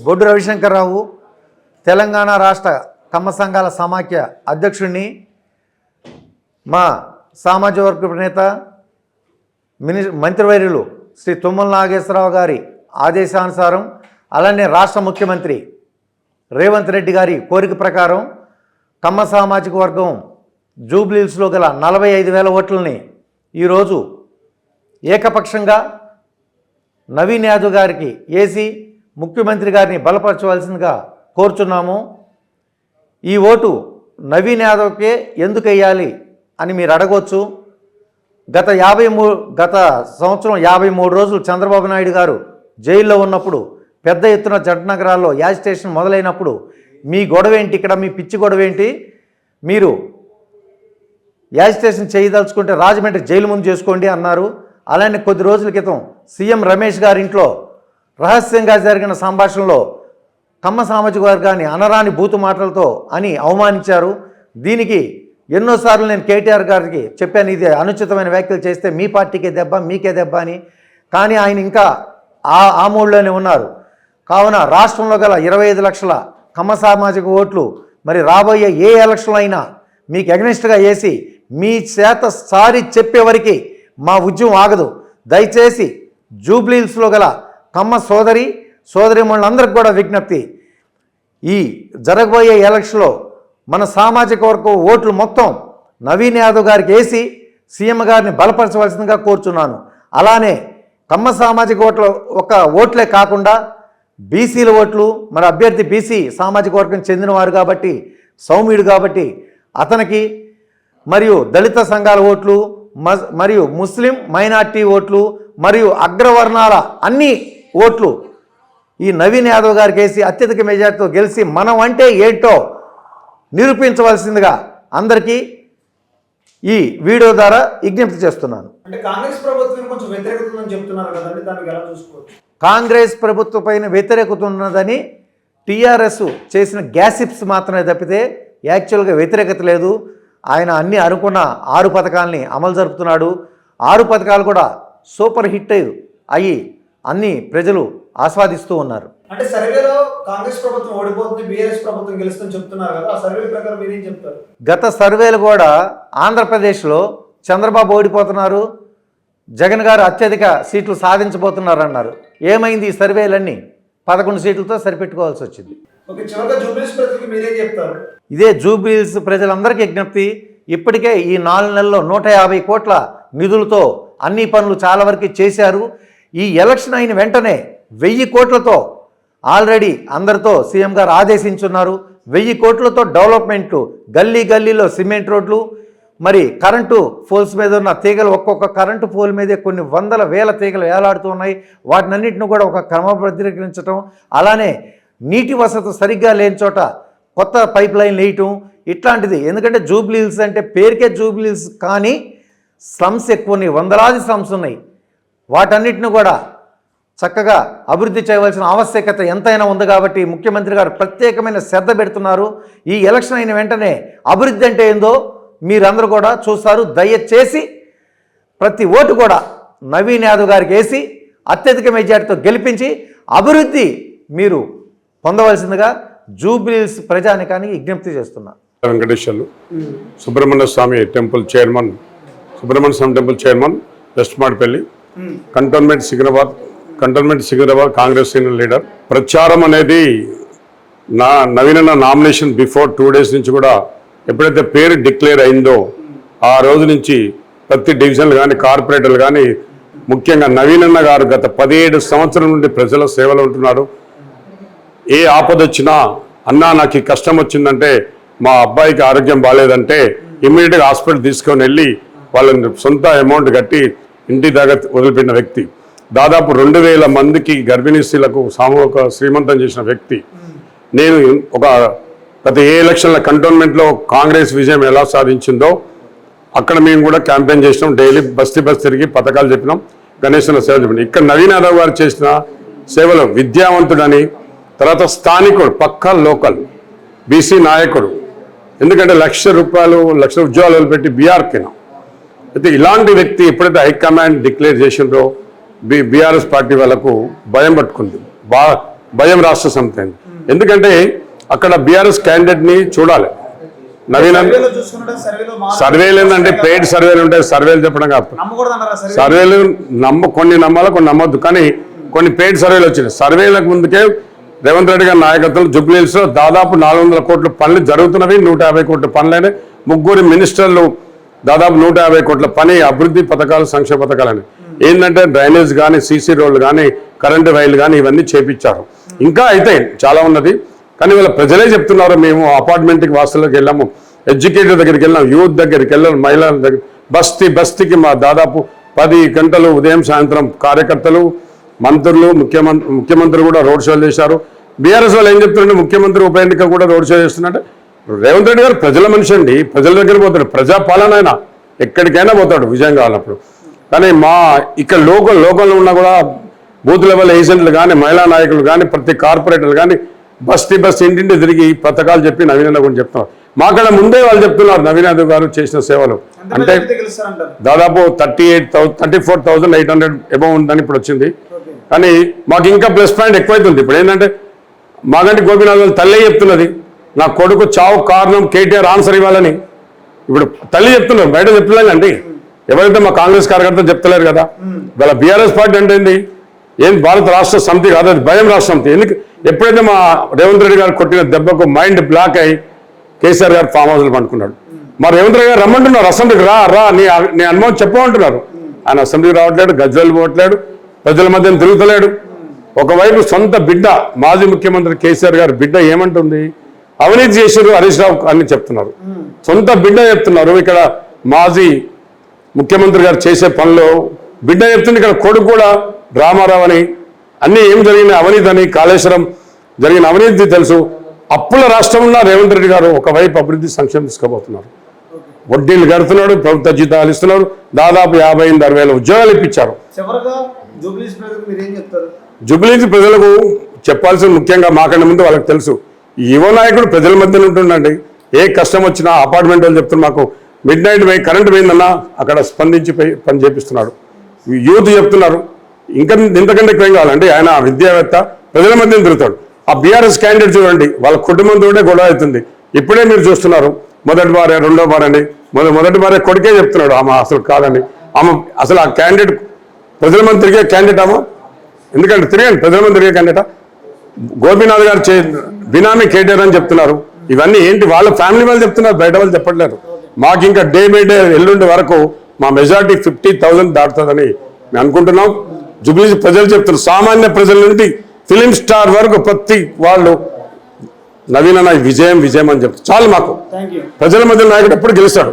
బొడ్డు రవిశంకర్రావు తెలంగాణ రాష్ట్ర కమ్మ సంఘాల సమాఖ్య అధ్యక్షుడిని, మా సామాజిక వర్గ నేత మంత్రివర్యులు శ్రీ తుమ్మల నాగేశ్వరరావు గారి ఆదేశానుసారం, అలానే రాష్ట్ర ముఖ్యమంత్రి రేవంత్ రెడ్డి గారి కోరిక ప్రకారం కమ్మ సామాజిక వర్గం జూబ్లీహిల్స్లో గల 45,000 ఓట్లని ఈరోజు ఏకపక్షంగా నవీన్ యాదవ్ గారికి వేసి ముఖ్యమంత్రి గారిని బలపరచవలసిందిగా కోరుచున్నాము. ఈ ఓటు నవీన్ యాదవ్కే ఎందుకు వేయాలి అని మీరు అడగవచ్చు. గత సంవత్సరం 53 రోజులు చంద్రబాబు నాయుడు గారు జైల్లో ఉన్నప్పుడు, పెద్ద ఎత్తున జంట నగరాల్లో యాజిటేషన్ మొదలైనప్పుడు మీ గొడవ ఏంటి, ఇక్కడ మీ పిచ్చి గొడవ ఏంటి, మీరు యాజిటేషన్ చేయదలుచుకుంటే రాజమండ్రి జైలు ముందు చేసుకోండి అన్నారు. అలానే కొద్ది రోజుల క్రితం సీఎం రమేష్ గారి ఇంట్లో రహస్యంగా జరిగిన సంభాషణలో కమ్మ సామాజిక వర్గాన్ని అనరాని బూతు మాటలతో అని అవమానించారు. దీనికి ఎన్నోసార్లు నేను కేటీఆర్ గారికి చెప్పాను, ఇది అనుచితమైన వ్యాఖ్యలు చేస్తే మీ పార్టీకే దెబ్బ, మీకే దెబ్బ అని. కానీ ఆయన ఇంకా ఆ మూడ్లోనే ఉన్నారు. కావున రాష్ట్రంలో గల 25 లక్షల కమ్మ సామాజిక ఓట్లు మరి రాబోయే ఏ ఎలక్షన్లో అయినా మీకు ఎగనిస్ట్గా వేసి మీ చేత సారి చెప్పేవరికి మా ఉద్యమం ఆగదు. దయచేసి జూబ్లీహిల్స్లో గల కమ్మ సోదరిమణులందరికీ కూడా విజ్ఞప్తి, ఈ జరగబోయే ఎలక్షన్లో మన సామాజిక వర్గం ఓట్లు మొత్తం నవీన్ యాదవ్ గారికి వేసి సీఎం గారిని బలపరచవలసిందిగా కోరుచున్నాను. అలానే కమ్మ సామాజిక ఓట్లే కాకుండా బీసీల ఓట్లు, మన అభ్యర్థి బీసీ సామాజిక వర్గం చెందినవారు కాబట్టి, సౌమ్యుడు కాబట్టి అతనికి, మరియు దళిత సంఘాల ఓట్లు, మరియు ముస్లిం మైనార్టీ ఓట్లు, మరియు అగ్రవర్ణాల అన్ని ఓట్లు ఈ నవీన్ యాదవ్ గారికి వేసి అత్యధిక మెజార్టీతో గెలిచి మనం అంటే ఏంటో నిరూపించవలసిందిగా అందరికీ ఈ వీడియో ద్వారా విజ్ఞప్తి చేస్తున్నాను. అంటే కాంగ్రెస్ ప్రభుత్వం కొంచెం వ్యతిరేకత ఉందని చెప్తున్నారు కదండి, దానికి ఎలా చూసుకోవచ్చు? కాంగ్రెస్ ప్రభుత్వం పైన వ్యతిరేకత ఉన్నదని టీఆర్ఎస్ చేసిన గ్యాసిప్స్ మాత్రమే తప్పితే యాక్చువల్గా వ్యతిరేకత లేదు. ఆయన అన్ని అనుకున్న 6 పథకాలని అమలు జరుపుతున్నాడు. 6 పథకాలు కూడా సూపర్ హిట్ అయ్యి అన్ని ప్రజలు ఆస్వాదిస్తూ ఉన్నారు. అంటే సర్వేలో కాంగ్రెస్ ప్రభుత్వం ఓడిపోతుంది, బీఆర్ఎస్ ప్రభుత్వం గెలుస్తుందని చెప్తున్నారు కదా, ఆ సర్వే ప్రకారం మీరేం చెప్తారు? గత సర్వేలు కూడా ఆంధ్రప్రదేశ్లో చంద్రబాబు ఓడిపోతున్నారు, జగన్ గారు అత్యధిక సీట్లు సాధించబోతున్నారు అన్నారు. ఏమైంది? ఈ సర్వేలన్నీ 11 సీట్లతో సరిపెట్టుకోవాల్సి వచ్చింది. ఇదే జూబ్లీహిల్స్ ప్రజలందరికీ విజ్ఞప్తి, ఇప్పటికే ఈ 4 నెలల్లో 150 కోట్ల నిధులతో అన్ని పనులు చాలా వరకు చేశారు. ఈ ఎలక్షన్ అయిన వెంటనే 1000 కోట్లతో ఆల్రెడీ అందరితో సీఎం గారు ఆదేశించున్నారు. 1000 కోట్లతో డెవలప్మెంట్లు, గల్లీలో సిమెంట్ రోడ్లు, మరి కరెంటు పోల్స్ మీద ఉన్న తీగలు, ఒక్కొక్క కరెంటు పోల్ మీదే కొన్ని వందల వేల తీగలు వేలాడుతూ ఉన్నాయి. వాటినన్నింటిని కూడా ఒక క్రమబద్ధీకరించడం, అలానే నీటి వసతి సరిగ్గా లేని చోట కొత్త పైప్ లైన్ వేయటం ఇట్లాంటిది. ఎందుకంటే జూబ్లీహిల్స్ అంటే పేరుకే జూబ్లీహిల్స్, కానీ స్లమ్స్ ఎక్కువ ఉన్నాయి, వందలాది స్లమ్స్ ఉన్నాయి. వాటన్నిటిని కూడా చక్కగా అభివృద్ధి చేయవలసిన ఆవశ్యకత ఎంతైనా ఉంది. కాబట్టి ముఖ్యమంత్రి గారు ప్రత్యేకమైన శ్రద్ధ పెడుతున్నారు. ఈ ఎలక్షన్ అయిన వెంటనే అభివృద్ధి అంటే ఏందో మీరందరూ కూడా చూస్తారు. దయచేసి ప్రతి ఓటు కూడా నవీన్ యాదవ్ గారికి వేసి అత్యధిక మెజార్టీతో గెలిపించి అభివృద్ధి మీరు పొందవలసిందిగా జూబ్లీహిల్స్ ప్రజానికానికి విజ్ఞప్తి చేస్తున్నారు. Venkateswarlu Subrahmanya Swamy temple chairman west Madipalli, cantonment Secunderabad Congress senior leader. ప్రచారం అనేది నవీనన్న నామినేషన్ బిఫోర్ 2 days నుంచి కూడా ఎప్పుడైతే పేరు డిక్లేర్ అయిందో ఆ రోజు నుంచి ప్రతి డివిజన్లు కానీ కార్పొరేటర్లు కానీ, ముఖ్యంగా నవీనన్న గారు గత 17 సంవత్సరాల నుండి ప్రజల సేవలో ఉంటున్నాడు. ఏ ఆపద వచ్చినా, అన్నా నాకు ఈ కష్టం వచ్చిందంటే, మా అబ్బాయికి ఆరోగ్యం బాగాలేదంటే ఇమ్మీడియట్గా హాస్పిటల్ తీసుకొని వెళ్ళి వాళ్ళని సొంత అమౌంట్ కట్టి ఇంటి దగ్గర వదిలిపెట్టిన వ్యక్తి. దాదాపు 2000 మందికి గర్భిణీ స్త్రీలకు సామూహిక శ్రీమంతం చేసిన వ్యక్తి. నేను గత ఏ ఎలక్షన్ల కంటోన్మెంట్లో కాంగ్రెస్ విజయం ఎలా సాధించిందో అక్కడ మేము కూడా క్యాంపెయిన్ చేసినాం. డైలీ బస్తీ తిరిగి పథకాలు చెప్పినాం, గణేశుల సేవ చెప్పినాం. ఇక్కడ నవీన్ యాదవ్ గారు చేసిన సేవలు విద్యావంతుడని, తర్వాత స్థానికుడు, పక్కా లోకల్ బీసీ నాయకుడు. ఎందుకంటే లక్ష ఉద్యోగాలు పెట్టి బీఆర్కినా. అయితే ఇలాంటి వ్యక్తి ఎప్పుడైతే హైకమాండ్ డిక్లేర్ చేసిందో బీఆర్ఎస్ పార్టీ వాళ్ళకు భయం పట్టుకుంది. భయం రాష్ట్ర సమితి అయింది. ఎందుకంటే అక్కడ బీఆర్ఎస్ క్యాండిడేట్ని చూడాలి. నవీన్ సర్వేలో చూసుకుంటే సర్వేలో సర్వేలు ఏంటంటే పెయిడ్ సర్వేలు ఉంటాయి, సర్వేలు చెప్పడం కాదు. నమ్మకూడదన్నారా సర్వే? సర్వేలు కొన్ని నమ్మాలి, కొన్ని నమ్మొద్దు. కానీ కొన్ని పెయిడ్ సర్వేలు వచ్చినాయి. సర్వేలకు ముందుకే రేవంత్ రెడ్డి గారి నాయకత్వంలో జూబ్లీహిల్స్లో దాదాపు 400 కోట్ల పనులు జరుగుతున్నవి. 150 కోట్ల పనులైన ముగ్గురు మినిస్టర్లు దాదాపు 150 కోట్ల పని అభివృద్ధి పథకాలు, సంక్షేమ పథకాలని ఏంటంటే డ్రైనేజ్ కానీ, సీసీ రోడ్లు కానీ, కరెంటు వైర్లు కానీ ఇవన్నీ చేపించారు. ఇంకా అయితే చాలా ఉన్నది. కానీ వీళ్ళ ప్రజలే చెప్తున్నారు, మేము అపార్ట్మెంట్కి వాసులకు వెళ్ళాము, ఎడ్యుకేటర్ దగ్గరికి వెళ్ళాం, యూత్ దగ్గరికి వెళ్ళాం, మహిళల దగ్గర బస్తీకి మా దాదాపు 10 గంటలు ఉదయం సాయంత్రం కార్యకర్తలు, మంత్రులు, ముఖ్యమంత్రి కూడా రోడ్ షోలు చేశారు. బీఆర్ఎస్ వాళ్ళు ఏం చెప్తున్నారంటే ముఖ్యమంత్రి ఉప ఎన్నిక కూడా రోడ్ షో చేస్తున్నట్టే. రేవంత్ రెడ్డి గారు ప్రజల మనిషి అండి, ప్రజల దగ్గర పోతాడు, ప్రజాపాలన అయినా ఎక్కడికైనా పోతాడు విజయం కావాలన్నప్పుడు. కానీ మా ఇక్కడ లోకల్లో ఉన్నా కూడా బూత్ లెవెల్ ఏజెంట్లు కానీ, మహిళా నాయకులు కానీ, ప్రతి కార్పొరేటర్లు కానీ బస్తీ ఇంటింటి తిరిగి పథకాలు చెప్పి నవీన్ గురించి చెప్తున్నారు. మాకన్నా ముందే వాళ్ళు చెప్తున్నారు నవీన్ యాదవ్ గారు చేసిన సేవలు. అంటే దాదాపు 34,800 అబౌవ్ ఉందని ఇప్పుడు వచ్చింది. కానీ మాకు ఇంకా ప్లస్ పాయింట్ ఎక్కువైతుంది. ఇప్పుడు ఏంటంటే మాగంటి గోపీనాథ్ వాళ్ళు తల్లే చెప్తున్నది, నా కొడుకు చావు కారణం కేటీఆర్ ఆన్సర్ ఇవ్వాలని. ఇప్పుడు తల్లి చెప్తున్నారు, బయట చెప్తలేదు అండి. ఎవరైతే మా కాంగ్రెస్ కార్యకర్తలు చెప్తలేరు కదా. వాళ్ళ బీఆర్ఎస్ పార్టీ అంటే ఏం భారత రాష్ట్ర సమితి కాదు, అది భయం రాష్ట్ర సమితి. ఎందుకు ఎప్పుడైతే మా రేవంత్ రెడ్డి గారు కొట్టిన దెబ్బకు మైండ్ బ్లాక్ అయ్యి కేసీఆర్ గారు ఫామ్ హౌస్లో పండుకున్నాడు. మా రేవంత్ రెడ్డి గారు రమ్మంటున్నారు, అసెంబ్లీకి రా నీ అనుభవం చెప్పమంటున్నారు. ఆయన అసెంబ్లీకి రావట్లేడు, గజ్జలు పోవట్లేడు, ప్రజల మధ్య తిరుగుతలేడు. ఒకవైపు సొంత బిడ్డ మాజీ ముఖ్యమంత్రి కేసీఆర్ గారు బిడ్డ ఏమంటుంది, అవినీతి చేశారు హరీష్ రావు అని చెప్తున్నారు. సొంత బిడ్డ చెప్తున్నారు. ఇక్కడ మాజీ ముఖ్యమంత్రి గారు చేసే పనిలో బిడ్డ చెప్తుంది. ఇక్కడ కొడుకు కూడా రామారావు అని అన్నీ ఏం జరిగిన అవినీతి అని, కాళేశ్వరం జరిగిన అవినీతి తెలుసు. అప్పుల రాష్ట్రంలో రేవంత్ రెడ్డి గారు ఒకవైపు అభివృద్ధి సంక్షేమం తీసుకోబోతున్నారు. వడ్డీలు కడుతున్నాడు, ప్రభుత్వ జీతాలు ఇస్తున్నారు, దాదాపు 50,000-60,000 ఉద్యోగాలు ఇప్పించారు. జూబ్లీహిల్స్ ప్రజలకు చెప్పాల్సిన ముఖ్యంగా మాకన్నా ముందు వాళ్ళకి తెలుసు. యువ నాయకుడు ప్రజల మధ్యలో ఉంటుండండి. ఏ కష్టం వచ్చినా అపార్ట్మెంట్ వాళ్ళు చెప్తున్నారు, మాకు మిడ్ నైట్ కరెంట్ పోయిందన్నా అక్కడ స్పందించి పని చేపిస్తున్నాడు. యూత్ చెప్తున్నారు, ఇంకా ఇంతకంటే ఎక్కువ ఏం కావాలండి. ఆయన విద్యావేత్త, ప్రజల మధ్యన తిరుగుతాడు. ఆ బీఆర్ఎస్ క్యాండిడేట్ చూడండి, వాళ్ళ కుటుంబంతో గొడవ అవుతుంది. ఇప్పుడే మీరు చూస్తున్నారు, మొదటి భార్య రెండో భార్య అని. మొదటి భార్య కొడుకే చెప్తున్నాడు ఆమె అసలు కాదని. ఆమె అసలు ఆ క్యాండిడేట్ ప్రజల మంది తిరిగే క్యాండిడేట్ ఆమె. ఎందుకంటే తిరగండి, ప్రజల మంది తిరిగే క్యాండిడేటా. గోపీనాథ్ గారు బినామీ కేటీఆర్ అని చెప్తున్నారు. ఇవన్నీ ఏంటి, వాళ్ళ ఫ్యామిలీ వాళ్ళు చెప్తున్నారు, బయట వాళ్ళు చెప్పట్లేదు. మాకు ఇంకా డే బై డే ఎల్లుండి వరకు మా మెజార్టీ 50,000 దాటుతుందని మేము అనుకుంటున్నాం. జూబ్లీహిల్స్ ప్రజలు చెప్తున్నారు, సామాన్య ప్రజల నుండి ఫిలిం స్టార్ వరకు ప్రతి వాళ్ళు నవీన్ అన్న విజయం అని చెప్తారు. చాలు మాకు. ప్రజల మధ్య నాయకుడు ఎప్పుడు గెలుస్తాడు.